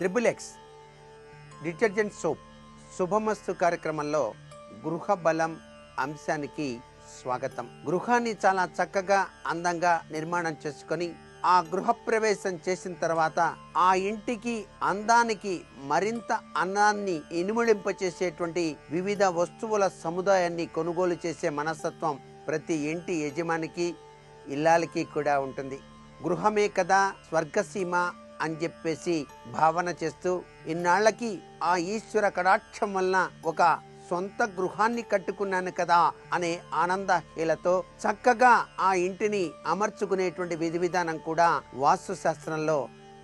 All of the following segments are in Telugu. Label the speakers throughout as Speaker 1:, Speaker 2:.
Speaker 1: XXX డిటర్జెంట్ సోప్ శుభమస్తు కార్యక్రమంలో గృహ బలం అంశానికి స్వాగతం. గృహాన్ని చాలా చక్కగా అందంగా నిర్మాణం చేసుకొని ఆ గృహప్రవేశం చేసిన తర్వాత ఆ ఇంటికి అందానికి మరింత అందాన్ని ఇనుమడింపచేసేటువంటి వివిధ వస్తువుల సముదాయాన్ని కొనుగోలు చేసే మనస్తత్వం ప్రతి ఇంటి యజమానికి ఇల్లాలకి కూడా ఉంటుంది. గృహమే కదా స్వర్గసీమ అని చెప్పేసి భావన చేస్తూ ఇన్నాళ్లకి ఆ ఈశ్వర కటాక్షం వలన ఒక సొంత గృహాన్ని కట్టుకున్నాను కదా అనే ఆనందహీలతో చక్కగా ఆ ఇంటిని అమర్చుకునేటువంటి విధి విధానం కూడా వాస్తు శాస్త్రంలో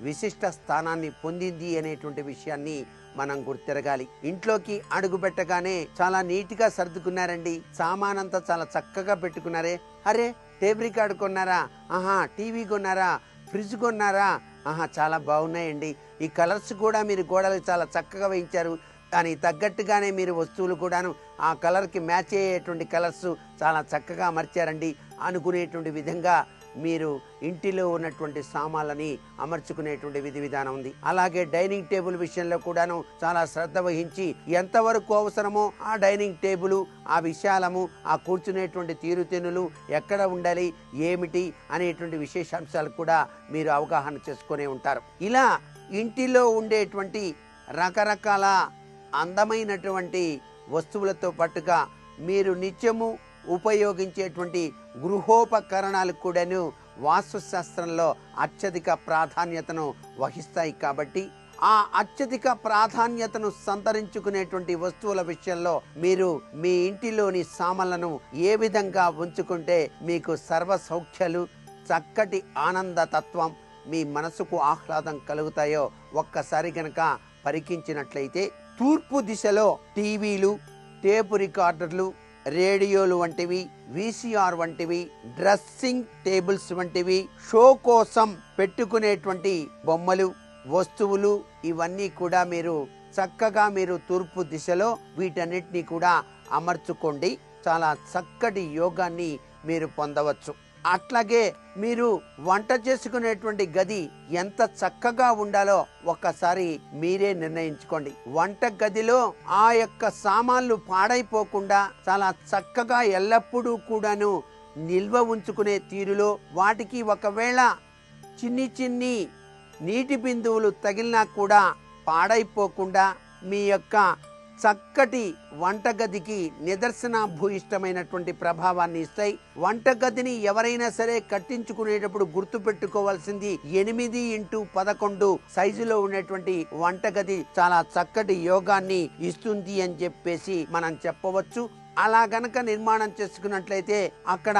Speaker 1: విశిష్ట స్థానాన్ని పొందింది అనేటువంటి విషయాన్ని మనం గుర్తిరగాలి. ఇంట్లోకి అడుగు పెట్టగానే చాలా నీట్ గా సర్దుకున్నారండి, సామానంతా చాలా చక్కగా పెట్టుకున్నారే, అరే టేప్ రికార్డు కొన్నారా, టీవీ కొన్నారా, ఫ్రిడ్జ్ కొన్నారా, చాలా బాగున్నాయండి, ఈ కలర్స్ కూడా మీరు గోడలు చాలా చక్కగా వేయించారు, దానికి తగ్గట్టుగానే మీరు వస్తువులు కూడాను ఆ కలర్కి మ్యాచ్ అయ్యేటువంటి కలర్స్ చాలా చక్కగా అమర్చారండి అనుకునేటువంటి విధంగా మీరు ఇంటిలో ఉన్నటువంటి సామాన్లని అమర్చుకునేటువంటి విధి విధానం ఉంది. అలాగే డైనింగ్ టేబుల్ విషయంలో కూడాను చాలా శ్రద్ధ వహించి ఎంతవరకు అవసరమో ఆ డైనింగ్ టేబుల్, ఆ విశాలము, ఆ కూర్చునేటువంటి తీరుతెన్నులు ఎక్కడ ఉండాలి ఏమిటి అనేటువంటి విశేషాంశాలు కూడా మీరు అవగాహన చేసుకునే ఉంటారు. ఇలా ఇంటిలో ఉండేటువంటి రకరకాల అందమైనటువంటి వస్తువులతో పాటుగా మీరు నిత్యము ఉపయోగించేటువంటి గృహోపకరణాలు కూడాను వాస్తు శాస్త్రంలో అత్యధిక ప్రాధాన్యతను వహిస్తాయి. కాబట్టి ఆ అత్యధిక ప్రాధాన్యతను సంతరించుకునేటువంటి వస్తువుల విషయంలో మీరు మీ ఇంటిలోని సామాన్లను ఏ విధంగా ఉంచుకుంటే మీకు సర్వ సౌఖ్యాలు, చక్కటి ఆనంద తత్వం, మీ మనసుకు ఆహ్లాదం కలుగుతాయో ఒక్కసారి గనక పరికించినట్లయితే తూర్పు దిశలో టీవీలు, టేపు రికార్డర్లు, రేడియోలు వంటివి, VCR వంటివి, డ్రెస్సింగ్ టేబుల్స్ వంటివి, షో కోసం పెట్టుకునేటువంటి బొమ్మలు, వస్తువులు, ఇవన్నీ కూడా మీరు చక్కగా తూర్పు దిశలో వీటన్నిటిని కూడా అమర్చుకోండి. చాలా చక్కటి యోగాన్ని మీరు పొందవచ్చు. అట్లాగే మీరు వంట చేసుకునేటువంటి గది ఎంత చక్కగా ఉండాలో ఒక్కసారి మీరే నిర్ణయించుకోండి. వంట గదిలో ఆ యొక్క సామాన్లు పాడైపోకుండా చాలా చక్కగా ఎల్లప్పుడూ కూడాను నిల్వ ఉంచుకునే తీరులో, వాటికి ఒకవేళ చిన్ని నీటి బిందువులు తగిలినా కూడా పాడైపోకుండా మీ యొక్క చక్కటి వంటగదికి నిదర్శనాభూయిష్టమైనటువంటి ప్రభావాన్ని ఇస్తాయి. వంటగదిని ఎవరైనా సరే కట్టించుకునేటప్పుడు గుర్తు పెట్టుకోవాల్సింది 8x11 సైజులో ఉన్నటువంటి వంటగది చాలా చక్కటి యోగాన్ని ఇస్తుంది అని చెప్పేసి మనం చెప్పవచ్చు. అలా గనక నిర్మాణం చేసుకున్నట్లయితే అక్కడ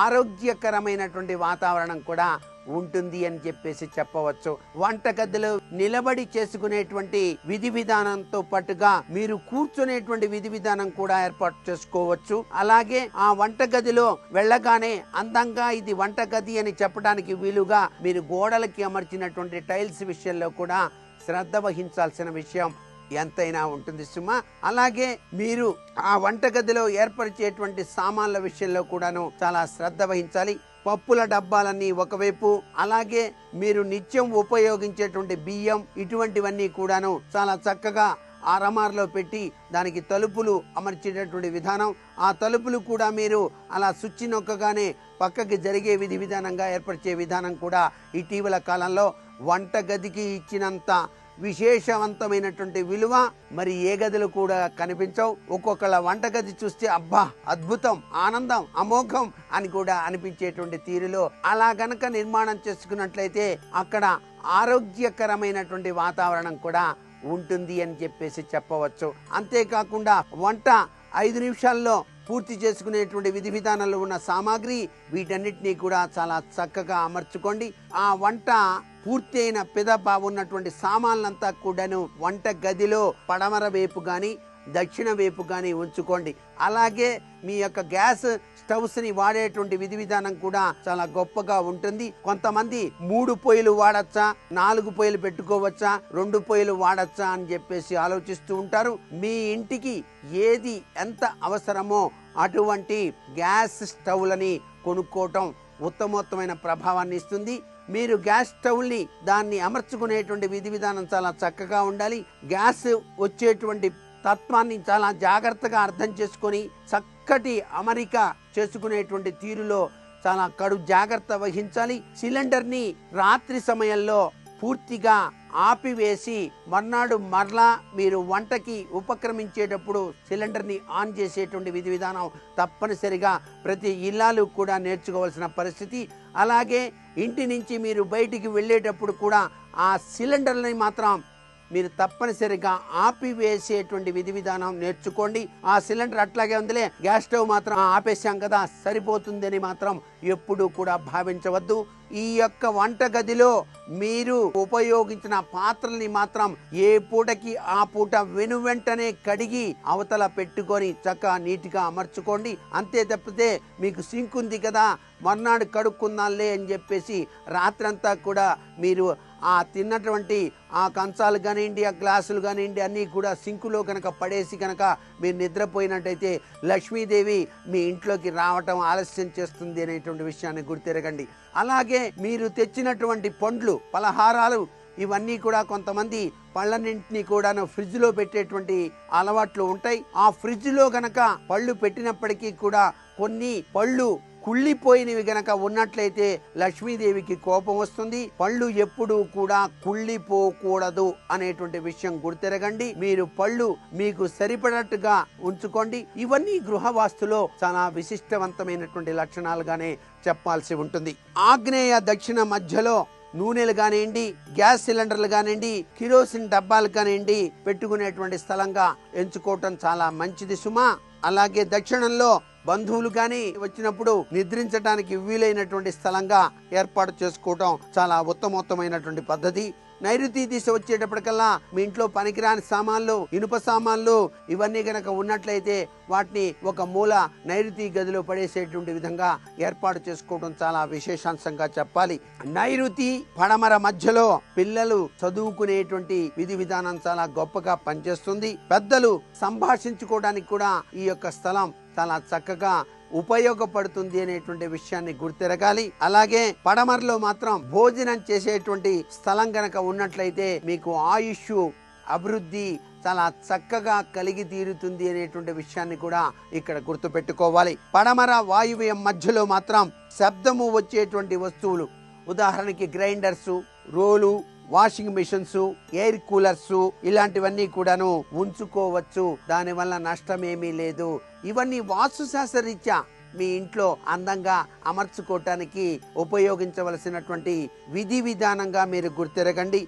Speaker 1: ఆరోగ్యకరమైనటువంటి వాతావరణం కూడా ఉంటుంది అని చెప్పేసి చెప్పవచ్చు. వంటగదిలో నిలబడి చేసుకునేటువంటి విధి విధానంతో పాటుగా మీరు కూర్చునేటువంటి విధి విధానం కూడా ఏర్పాటు చేసుకోవచ్చు. అలాగే ఆ వంటగదిలో వెళ్ళగానే అందంగా ఇది వంటగది అని చెప్పడానికి వీలుగా మీరు గోడలకి అమర్చినటువంటి టైల్స్ విషయంలో కూడా శ్రద్ధ వహించాల్సిన విషయం ఎంతైనా ఉంటుంది సుమా. అలాగే మీరు ఆ వంటగదిలో ఏర్పరిచేటువంటి సామాన్ల విషయంలో కూడాను చాలా శ్రద్ధ వహించాలి. పప్పుల డబ్బాలన్నీ ఒకవైపు, అలాగే మీరు నిత్యం ఉపయోగించేటువంటి బియ్యం, ఇటువంటివన్నీ కూడాను చాలా చక్కగా అరమార్లో పెట్టి దానికి తలుపులు అమర్చేటటువంటి విధానం, ఆ తలుపులు కూడా మీరు అలా స్విచ్ నొక్కగానే పక్కకి జరిగే విధి విధానంగా ఏర్పరిచే విధానం కూడా ఇటీవల కాలంలో వంటగదికి ఇచ్చినంత విశేషవంతమైనటువంటి విలువ మరి ఏ గదులు కూడా కనిపించవు. ఒక్కొక్కళ్ళ వంటగది చూస్తే అబ్బా అద్భుతం, ఆనందం, అమోఘం అని కూడా అనిపించేటువంటి తీరులో అలా గనక నిర్మాణం చేసుకున్నట్లయితే అక్కడ ఆరోగ్యకరమైనటువంటి వాతావరణం కూడా ఉంటుంది అని చెప్పేసి చెప్పవచ్చు. అంతేకాకుండా వంట 5 నిమిషాల్లో పూర్తి చేసుకునేటువంటి విధి విధానాల్లో ఉన్న సామాగ్రి, వీటన్నిటినీ కూడా చాలా చక్కగా అమర్చుకోండి. ఆ వంట పూర్తి అయిన పిదప ఉన్నటువంటి సామాన్లంతా కూడాను వంట గదిలో పడమర వైపు గాని దక్షిణ వైపు గాని ఉంచుకోండి. అలాగే మీ యొక్క గ్యాస్ స్టవ్స్ ని వాడేటువంటి విధి విధానం కూడా చాలా గొప్పగా ఉంటుంది. కొంతమంది 3 పొయ్యిలు వాడచ్చా, 4 పొయ్యిలు పెట్టుకోవచ్చా, 2 పొయ్యిలు వాడచ్చా అని చెప్పేసి ఆలోచిస్తూ ఉంటారు. మీ ఇంటికి ఏది ఎంత అవసరమో అటువంటి గ్యాస్ స్టవ్లని కొనుక్కోవటం ఉత్తమోత్తమైన ప్రభావాన్ని ఇస్తుంది. మీరు గ్యాస్ స్టవ్ని దాన్ని అమర్చుకునేటువంటి విధి విధానం చాలా చక్కగా ఉండాలి. గ్యాస్ వచ్చేటువంటి తత్వాన్ని చాలా జాగ్రత్తగా అర్థం చేసుకొని చక్కటి అమరిక చేసుకునేటువంటి తీరులో చాలా కడు జాగ్రత్త వహించాలి. సిలిండర్ని రాత్రి సమయంలో పూర్తిగా ఆపివేసి మర్నాడు మరలా మీరు వంటకి ఉపక్రమించేటప్పుడు సిలిండర్ని ఆన్ చేసేటువంటి విధి విధానం తప్పనిసరిగా ప్రతి ఇల్లాలు కూడా నేర్చుకోవాల్సిన పరిస్థితి. అలాగే ఇంటి నుంచి మీరు బయటికి వెళ్ళేటప్పుడు కూడా ఆ సిలిండర్ని మాత్రం మీరు తప్పనిసరిగా ఆపివేసేటువంటి విధి విధానం నేర్చుకోండి. ఆ సిలిండర్ అట్లాగే ఉందిలే, గ్యాస్ స్టవ్ మాత్రం ఆపేసాం కదా సరిపోతుందని మాత్రం ఎప్పుడూ కూడా భావించవద్దు. ఈ యొక్క వంటగదిలో మీరు ఉపయోగించిన పాత్రల్ని మాత్రం ఏ పూటకి ఆ పూట వెనువెంటనే కడిగి అవతల పెట్టుకొని చక్కగా నీట్గా అమర్చుకోండి. అంతే తప్పితే మీకు సింక్ ఉంది కదా మర్నాడు కడుక్కుందాంలే అని చెప్పేసి రాత్రంతా కూడా మీరు ఆ తిన్నటువంటి ఆ కంచాలు కానివ్వండి, ఆ గ్లాసులు కానివ్వండి అన్నీ కూడా సింకులో కనుక పడేసి కనుక మీరు నిద్రపోయినట్టయితే లక్ష్మీదేవి మీ ఇంట్లోకి రావటం ఆలస్యం చేస్తుంది అనేటువంటి విషయాన్ని గుర్తెరగండి. అలాగే మీరు తెచ్చినటువంటి పండ్లు, పలహారాలు ఇవన్నీ కూడా కొంతమంది పళ్ళన్నింటినీ కూడా ఫ్రిడ్జ్లో పెట్టేటువంటి అలవాట్లు ఉంటాయి. ఆ ఫ్రిడ్జ్లో గనక పళ్ళు పెట్టినప్పటికీ కూడా కొన్ని పళ్ళు కుళ్ళిపోయినవి గనక ఉన్నట్లయితే లక్ష్మీదేవికి కోపం వస్తుంది. పళ్ళు ఎప్పుడూ కూడా కుళ్ళిపోకూడదు అనేటువంటి విషయం గుర్తెరగండి. మీరు పళ్ళు మీకు సరిపడట్టుగా ఉంచుకోండి. ఇవన్నీ గృహవాస్తులో చాలా విశిష్టవంతమైనటువంటి లక్షణాలుగానే చెప్పాల్సి ఉంటుంది. ఆగ్నేయ దక్షిణ మధ్యలో నూనెలు కానివ్వండి, గ్యాస్ సిలిండర్లు కానివ్వండి, కిరోసిన్ డబ్బాలు కానివ్వండి పెట్టుకునేటువంటి స్థలంగా ఎంచుకోవటం చాలా మంచిది సుమా. అలాగే దక్షిణంలో బంధువులు కానీ వచ్చినప్పుడు నిద్రించడానికి వీలైనటువంటి స్థలంగా ఏర్పాటు చేసుకోవటం చాలా ఉత్తమోత్తమైనటువంటి పద్ధతి. నైరుతి దిశ వచ్చేటప్పటికల్లా మీ ఇంట్లో పనికిరాని సామాన్లు, ఇనుప సామాన్లు ఇవన్నీ గనక ఉన్నట్లయితే వాటిని ఒక మూల నైరుతి గదిలో పడేసేటువంటి విధంగా ఏర్పాటు చేసుకోవడం చాలా విశేషాంశంగా చెప్పాలి. నైరుతి పడమర మధ్యలో పిల్లలు చదువుకునేటువంటి విధి విధానం చాలా గొప్పగా పనిచేస్తుంది. పెద్దలు సంభాషించుకోవడానికి కూడా ఈ యొక్క స్థలం చాలా చక్కగా ఉపయోగపడుతుంది అనేటువంటి విషయాన్ని గుర్తెరగాలి. అలాగే పడమరలో మాత్రం భోజనం చేసేటువంటి స్థలం గనక ఉన్నట్లయితే మీకు ఆయుష్ అభివృద్ధి చాలా చక్కగా కలిగి తీరుతుంది అనేటువంటి విషయాన్ని కూడా ఇక్కడ గుర్తుపెట్టుకోవాలి. పడమర వాయువ్యం మధ్యలో మాత్రం శబ్దము వచ్చేటువంటి వస్తువులు, ఉదాహరణకి గ్రైండర్స్, రోలు, వాషింగ్ మిషన్స్, ఎయిర్ కూలర్స్ ఇలాంటివన్నీ కూడాను ఉంచుకోవచ్చు. దానివల్ల నష్టమేమీ లేదు. ఇవన్నీ వాస్తుశాస్త్ర రీత్యా మీ ఇంట్లో అందంగా అమర్చుకోవటానికి ఉపయోగించవలసినటువంటి విధి విధానంగా మీరు గుర్తెరగండి.